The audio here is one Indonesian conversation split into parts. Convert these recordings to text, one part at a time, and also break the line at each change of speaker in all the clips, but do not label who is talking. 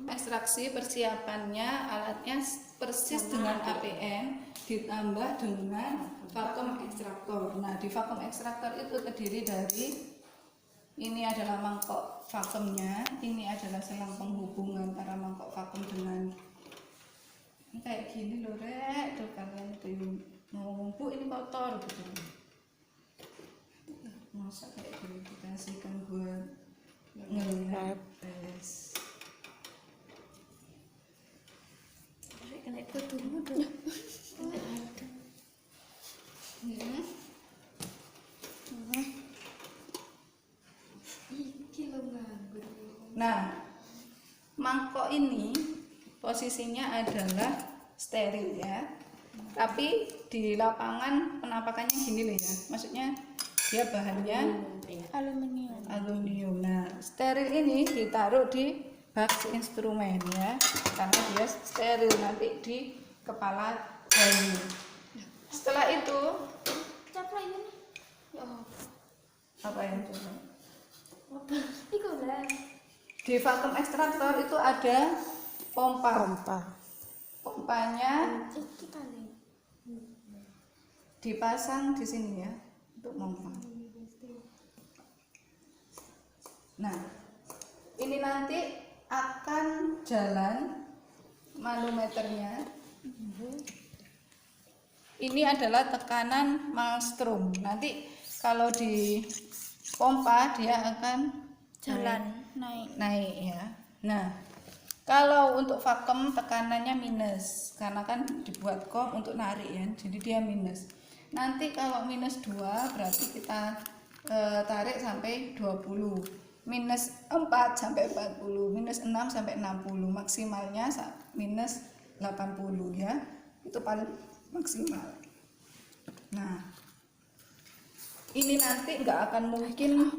Ekstraksi persiapannya, alatnya persis dengan APM ditambah dengan vakum ekstraktor. Nah, di vakum ekstraktor itu terdiri dari, ini adalah mangkok vakumnya, ini adalah selang penghubung antara mangkok vakum dengan, ini kayak gini loh Rek, tuh kalian itu ngomong Bu ini kotor gitu. Masa kayak gini dikasihkan buat ngelap tes.
Kena fotomu tuh.
Nah, mangkok ini posisinya adalah steril ya. Tapi di lapangan penampakannya gini loh ya. Maksudnya dia bahannya aluminium. Nah, steril ini ditaruh di box instrumen ya, karena dia steril nanti di kepala bayi. Setelah itu apa yang coba? Di vakum ekstraktor itu ada pompa. Pompanya dipasang di sini ya untuk pompa. Nah, ini nanti akan jalan manometernya. Ini adalah tekanan maelstrom. Nanti kalau di pompa dia akan
Jalan
naik ya. Nah, kalau untuk vakum tekanannya minus, karena kan dibuat kop untuk narik ya, jadi dia minus. Nanti kalau minus 2 berarti kita tarik sampai 20, minus 4 sampai 40, minus 6 sampai 60, maksimalnya minus 80 ya, itu paling maksimal. Nah, ini nanti nggak akan mungkin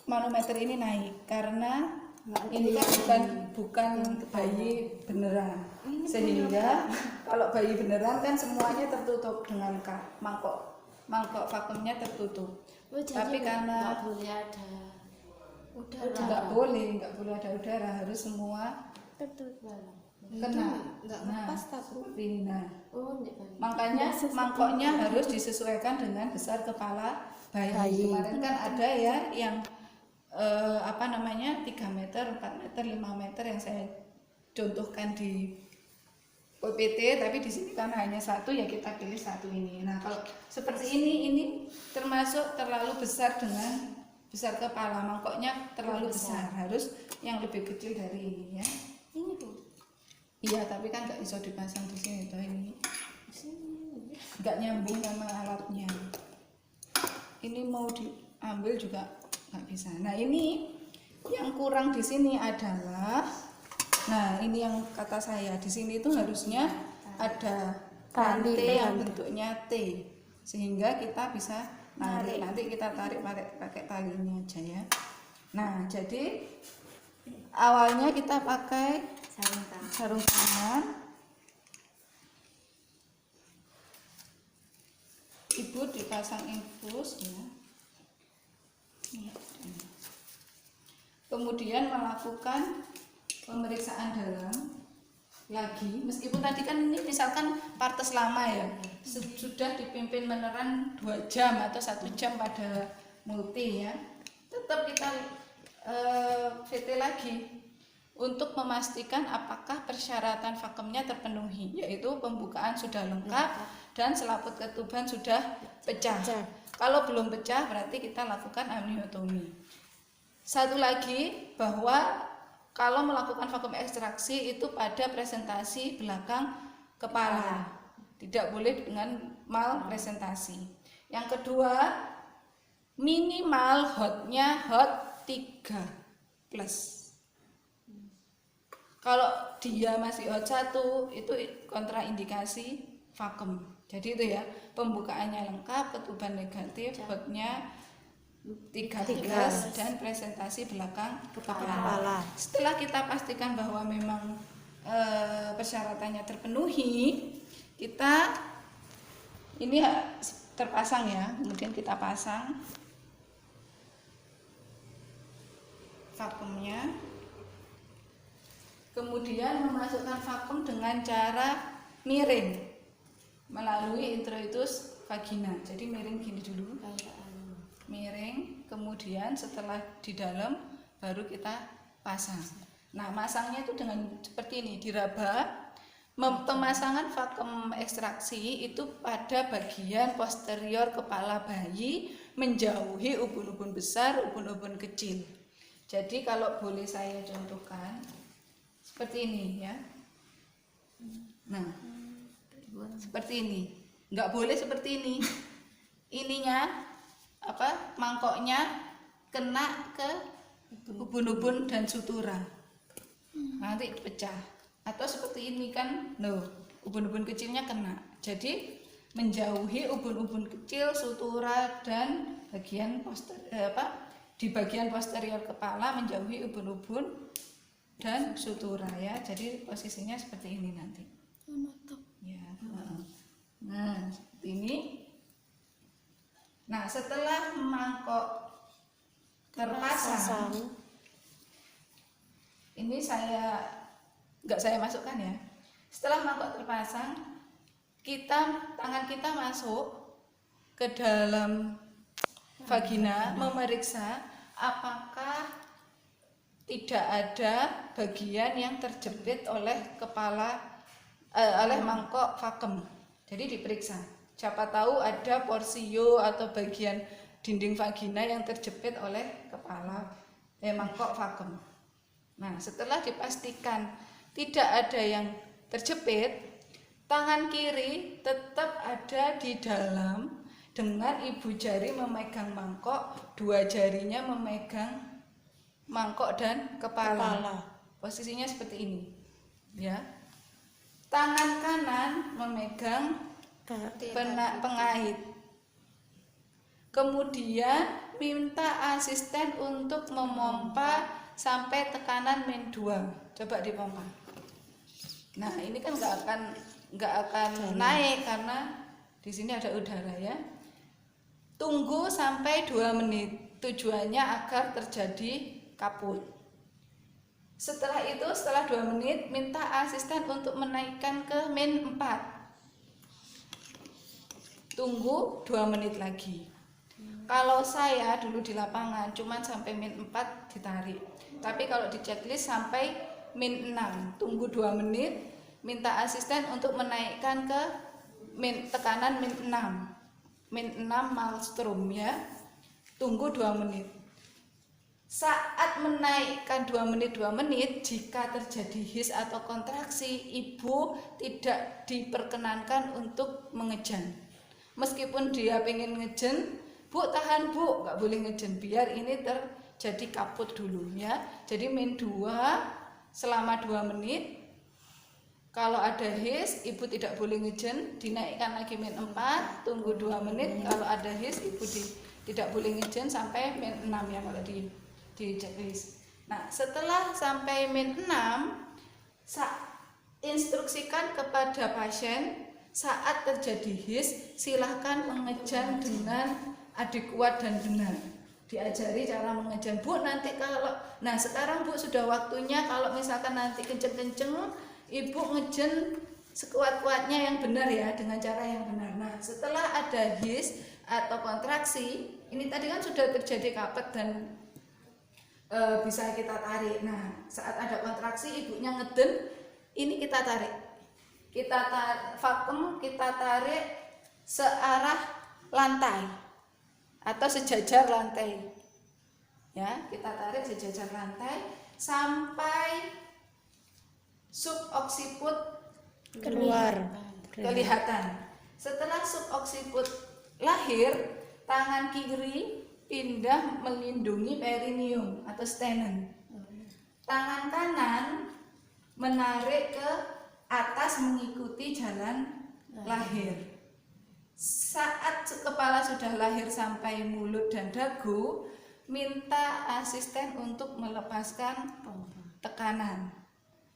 manometer ini naik karena ini kan bukan bayi beneran, sehingga kalau bayi beneran kan semuanya tertutup dengan mangkok vakumnya tertutup. Tapi karena nggak boleh ada udara, harus semua kena. Nah, seperti ini. Nah, makanya mangkoknya harus disesuaikan dengan besar kepala bayi. Kemarin kan ada ya yang 3 meter, 4 meter, 5 meter yang saya contohkan di PPT, tapi di sini kan hanya satu ya, kita pilih satu ini. Nah, kalau seperti ini termasuk terlalu besar dengan besar kepala, mangkoknya terlalu besar, harus yang lebih kecil dari ini ya.
Ini tuh.
Iya, tapi kan nggak bisa dipasang di sini toh, ini nggak nyambung sama alatnya. Ini mau diambil juga nggak bisa. Nah, ini yang kurang di sini adalah, nah ini yang kata saya di sini itu harusnya ada rantai yang bentuknya T, sehingga kita bisa narik. Nanti kita tarik pakai talinya aja ya. Nah, jadi awalnya kita pakai sarung tangan. Ibu dipasang infus ya. Kemudian melakukan pemeriksaan dalam lagi, meskipun tadi kan ini misalkan partes lama ya, sudah dipimpin meneran 2 jam atau 1 jam pada multi ya, tetap kita VT lagi untuk memastikan apakah persyaratan vakumnya terpenuhi, yaitu pembukaan sudah lengkap dan selaput ketuban sudah pecah. Kalau belum pecah berarti kita lakukan amniotomi. Satu lagi, bahwa kalau melakukan vakum ekstraksi itu pada presentasi belakang kepala, tidak boleh dengan mal presentasi. Yang kedua, minimal hotnya hot 3 plus. Kalau dia masih hot 1 itu kontraindikasi vakum. Jadi itu ya, pembukaannya lengkap, ketuban negatif, hotnya 13 dan presentasi belakang kepala. Setelah kita pastikan bahwa memang persyaratannya terpenuhi, kita ini terpasang ya, kemudian kita pasang vakumnya. Kemudian memasukkan vakum dengan cara miring melalui introitus vagina. Jadi miring gini dulu. Miring, kemudian setelah di dalam baru kita pasang. Nah, masangnya itu dengan seperti ini, diraba. Pemasangan vakum ekstraksi itu pada bagian posterior kepala bayi, menjauhi ubun-ubun besar, ubun-ubun kecil. Jadi kalau boleh saya contohkan seperti ini ya. Nah, seperti ini. Nggak boleh seperti ini. Ininya mangkoknya kena ke ubun-ubun dan suturan. Nanti pecah. Atau seperti ini kan, ubun-ubun kecilnya kena. Jadi menjauhi ubun-ubun kecil, sutura dan di bagian posterior kepala menjauhi ubun-ubun dan sutura ya. Jadi posisinya seperti ini nanti. Ya. Nah, seperti ini. Nah, setelah mangkok terpasang, ini nggak saya masukkan ya. Setelah mangkok terpasang, tangan kita masuk ke dalam vagina memeriksa apakah tidak ada bagian yang terjepit oleh oleh mangkok vakum. Jadi diperiksa. Siapa tahu ada porsio atau bagian dinding vagina yang terjepit oleh mangkok vakum. Nah, setelah dipastikan tidak ada yang terjepit, tangan kiri tetap ada di dalam dengan ibu jari memegang mangkok, dua jarinya memegang mangkok dan kepala. Posisinya seperti ini, ya. Tangan kanan memegang pengait. Kemudian minta asisten untuk memompa sampai tekanan min 2. Coba dipompa. Nah, ini kan nggak akan naik karena di sini ada udara ya. Tunggu sampai 2 menit. Tujuannya agar terjadi kaput. Setelah 2 menit minta asisten untuk menaikkan ke min 4. Tunggu 2 menit lagi. Kalau saya dulu di lapangan cuman sampai min 4 ditarik. Tapi kalau di checklist sampai min 6. Tunggu 2 menit, minta asisten untuk menaikkan ke tekanan min 6. Min 6 malstrom ya. Tunggu 2 menit. Saat menaikkan 2 menit, jika terjadi his atau kontraksi, ibu tidak diperkenankan untuk mengejan. Meskipun dia pengen ngejen, Bu tahan Bu, nggak boleh ngejen, biar ini terjadi kaput dulu ya. Jadi min 2 selama 2 menit. Kalau ada his, ibu tidak boleh ngejen, dinaikkan lagi min 4, tunggu 2 menit. Kalau ada his, ibu tidak boleh ngejen sampai min 6 ya kalau di checklist. Nah, setelah sampai min 6, instruksikan kepada pasien saat terjadi his, silahkan mengejan dengan adekuat dan benar. Diajari cara mengejan. Bu, nanti sekarang Bu sudah waktunya, kalau misalkan nanti kenceng-kenceng, ibu ngejen sekuat-kuatnya yang benar ya, dengan cara yang benar. Nah, setelah ada his atau kontraksi, ini tadi kan sudah terjadi kapet dan bisa kita tarik. Nah, saat ada kontraksi ibunya ngeden, ini kita tarik. Vakum kita tarik searah lantai atau sejajar lantai. Ya, kita tarik sejajar lantai sampai suboksiput
keluar
kelihatan. Setelah suboksiput lahir, tangan kiri pindah melindungi perineum atau stenen. Tangan kanan menarik ke atas mengikuti jalan lahir. Saat kepala sudah lahir sampai mulut dan dagu, minta asisten untuk melepaskan tekanan.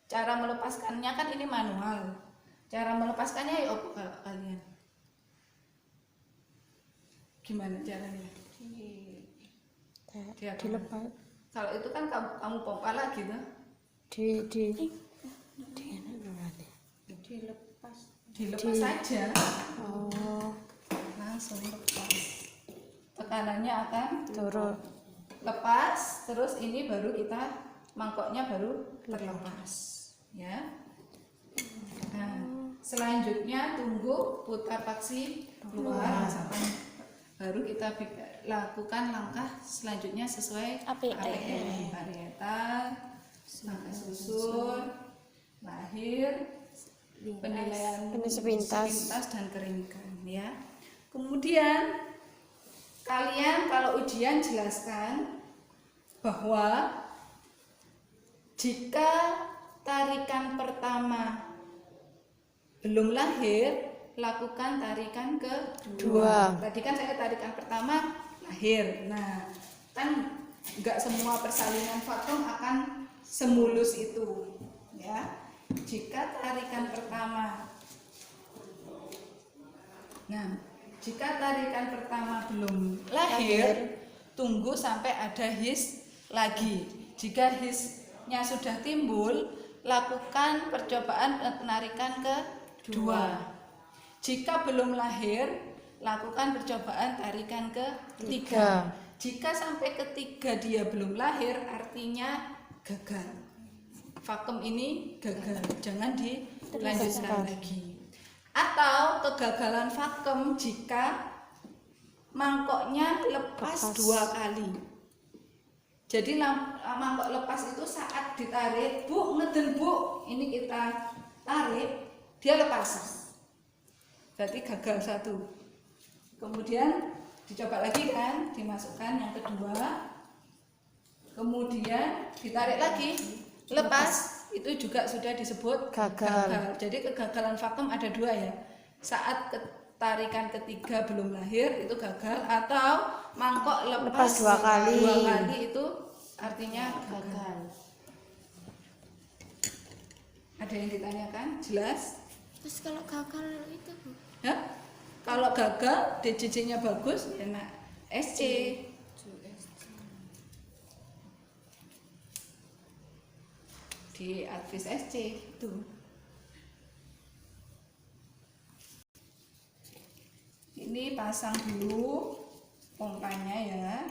Cara melepaskannya kan ini manual. Cara melepaskannya ya kalau kalian. Gimana caranya?
dilepas
Kalau itu kan kamu pompa lagi tuh. Dilepas saja.
Oh,
Langsung lepas. Tekanannya akan
turun.
lepas, terus ini baru kita mangkoknya baru terlepas, ya. Nah, selanjutnya tunggu putar paksi keluar, baru kita lakukan langkah selanjutnya sesuai APM. Varietas, langkah susur, lahir, penilaian sepintas dan keringkan, ya. Kemudian kalian kalau ujian jelaskan bahwa jika tarikan pertama belum lahir, lakukan tarikan kedua. Tadi kan saya tarikan pertama lahir. Nah, kan enggak semua persalinan vakum akan semulus itu, ya. Jika tarikan pertama, jika tarikan pertama belum lahir, tunggu sampai ada his lagi. Jika hisnya sudah timbul, lakukan percobaan penarikan kedua. Jika belum lahir, lakukan percobaan tarikan ketiga. Jika sampai ketiga dia belum lahir, artinya gagal. Vakum ini gagal, jangan dilanjutkan lagi. Atau kegagalan vakum jika mangkoknya lepas 2 kali. Jadi mangkok lepas itu saat ditarik, Bu, ngeden Bu, ini kita tarik, dia lepas. Berarti gagal 1. Kemudian dicoba lagi kan, dimasukkan yang kedua. Kemudian ditarik lagi, lepas. Itu juga sudah disebut gagal. Jadi kegagalan vakum ada 2 ya. Saat tarikan ketiga belum lahir itu gagal, atau mangkok lepas 2 kali itu artinya gagal. Ada yang ditanyakan? Jelas?
Terus kalau gagal itu Bu?
Ya? Kalau gagal DJJ-nya bagus, enak SC. Di Advis SC itu. Ini pasang dulu pompanya ya.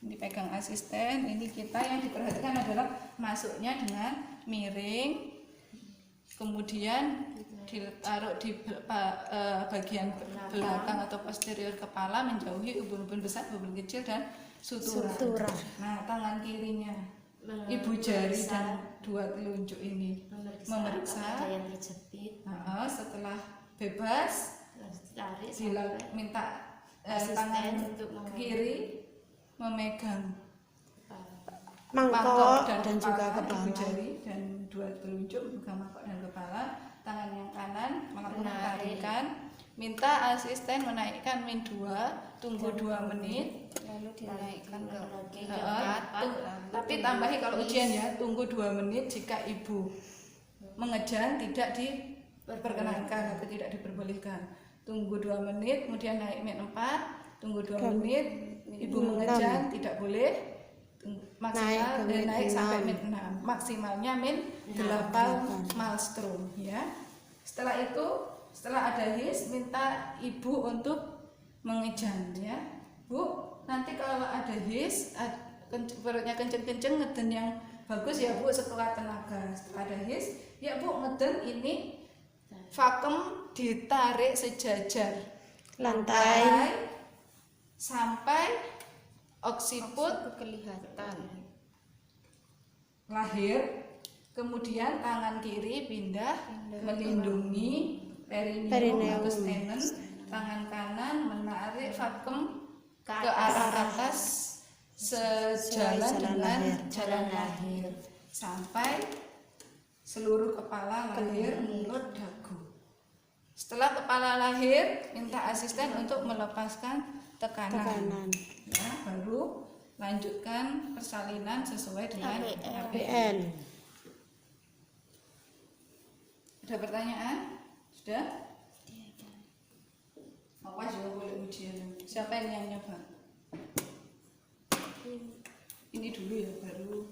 Ini pegang asisten. Ini kita yang diperhatikan adalah masuknya dengan miring, kemudian ditaruh di bagian belakang atau posterior kepala, menjauhi ubun-ubun besar, ubun kecil dan sutura. Nah, tangan kirinya ibu jari dan 2 telunjuk ini memeriksa
ada yang terjepit.
Setelah bebas, minta tangan
untuk
kiri memegang
Mangkok
dan
juga
ibu
kepala.
jari dan 2 telunjuk memegang mangkok dan kepala. Tangan yang kanan melakukan tarikan. Minta asisten menaikkan min 2, tunggu 2 menit, lalu dinaikkan ke 4. Tapi tambahi kalau ujian ya, tunggu 2 menit jika ibu mengejan tidak diperkenankan atau tidak diperbolehkan. Tunggu 2 menit, kemudian naik min 4, tunggu 2 menit, ibu mengejan tidak boleh, maksimal naik sampai min 6, maksimalnya min 8 maelstrom ya. Setelah itu, setelah ada his, minta ibu untuk mengejan ya. Bu, nanti kalau ada his, perutnya kenceng-kenceng, ngeden yang bagus ya Bu, sekuat tenaga. Setelah ada his, ya Bu, ngeden ini vakum ditarik sejajar lantai sampai oksiput kelihatan lahir. Kemudian tangan kiri pindah melindungi perineum atau stenen, tangan kanan menarik vakum ke arah atas sejalan dengan jalan lahir sampai seluruh kepala lahir, mulut, dagu. Setelah kepala lahir, minta asisten untuk melepaskan tekanan. Ya, baru lanjutkan persalinan sesuai dengan APN. Ada pertanyaan? Sudah? Awas juga boleh ujian. Siapa ini yang nyoba? ini dulu ya baru